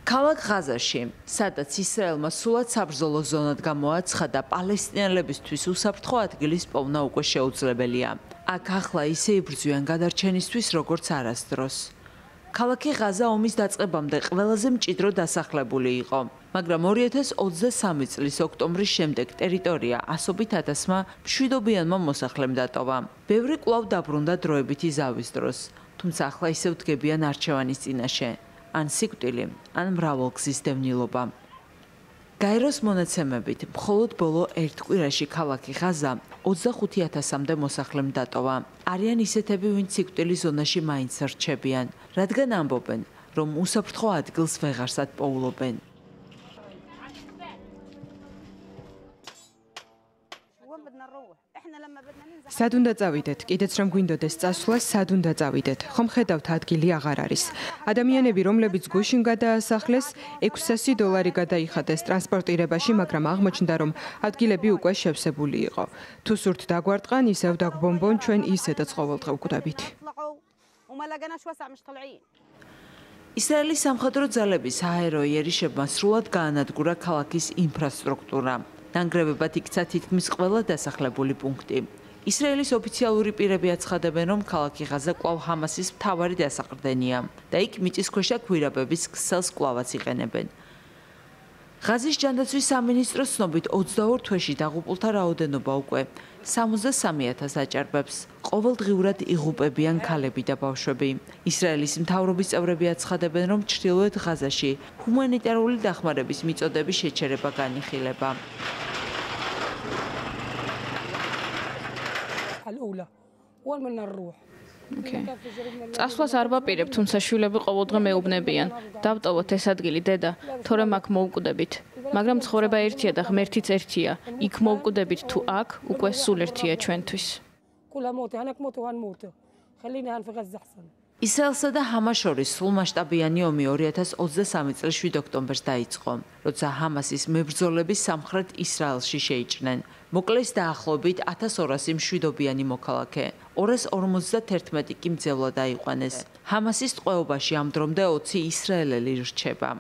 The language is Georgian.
ქალაქ ღაზაში, სადაც ისრაელმა სულად საბრძოლო ზონად გამოაცხადა, პალესტინელებისთვის უსაფრთხო ადგილის პოვნა უკვე შეუძლებელია. აქ ახლა ისე იბრძვიან გადარჩენისთვის, როგორც არასდროს. ქალაქი ღაზა ომის დაწყებამდე ყველაზე მჭიდრო დასახლებული იყო, მაგრამ 2023 წლის ოქტომბრის შემდეგ ტერიტორია ასობით ათასმა მშვიდობიანმა მოსახლემ დატოვა. ბევრი კვლავ დაბრუნდა დროებითი ზავის დროს, თუმცა ახლა ისევ დგებიან არჩევანის წინაშე. ან სიკვდილი, ან მრავალგზის დევნილობა. გაეროს მონაცემებით, მხოლოდ ბოლო ერთ კვირაში ქალაქი ღაზა 25,000-მდე მოსახლემ დატოვა. არიან ისეთები, ვინც სიკვდილის ზონაში მაინც რჩებიან, რადგან ამბობენ, რომ უსაფრთხო ადგილს ვეღარსად პოულობენ. სად უნდა წავიდეთ? კიდეც რომ გვინდოდეს წასვლა, სად უნდა წავიდეთ? ხომ ხედავთ ადგილი აღარ არის. ადამიანები, რომლებიც გუშინ გადაასახლეს, $600 გადაიხადეს ტრანსპორტირებაში, მაგრამ აღმოჩნდა, რომ ადგილები უკვე შევსებული იყო. თუ სურთ დაგვარტყან, ისევ დაგვბომბონ ჩვენ ისედაც ყოველდღე ვკვდებით. ისრაელის სამხედრო ძალების აერო იერიშებმა სრულად გაანადგურა ქალაქის ინფრასტრუქტურა. ნანგრევებად იქცა თითქმის ყველა დასახლებული პუნქტი. ისრაელის ოფიციალური პირები აცხადებენ, რომ ქალაქი ღაზა კვლავ ჰამასის მთავარი დასაყრდენია და იქ მიწისქვეშა გვირაბების ქსელს კვლავაც იყენებენ. ღაზის ჯანდაცვის სამინისტროს ცნობით 22 თვეში დაღუპულთა რაოდენობა უკვე 63,000 აჭარბებს. ყოველდღიურად იღუპებიან ქალები და ბავშვები. ისრაელის მთავრობის წევრები აცხადებენ, რომ ჩრდილოეთ ღაზაში ჰუმანიტარული დახმარების მიწოდების შეჩერება განიხილება. წასვლას არ ვაპირებ, თუმცა შვილები ყოველდღე მეუბნებიან. დავტოვოთ ეს ადგილი, დედა, თორემ აქ მოვკვდებით. მაგრამ ცხოვრება ერთია და ღმერთიც ერთია. იქ მოვკვდებით თუ აქ, უკვე სულ ერთია ჩვენთვის. ისრაელსა და ჰამას შორის სრულმასშტაბიანი ომი 2023 წლის 7 ოქტომბერს დაიწყო, როცა ჰამასის მებრძოლები სამხრეთ ისრაელში შეიჭრნენ. მოკლეს დაახლოებით 1200 მშვიდობიანი მოქალაქე, 251 კი მძევლად აიყვანეს. ჰამასის ტყვეობაში ამ დრომდე 20 ისრაელელი რჩება.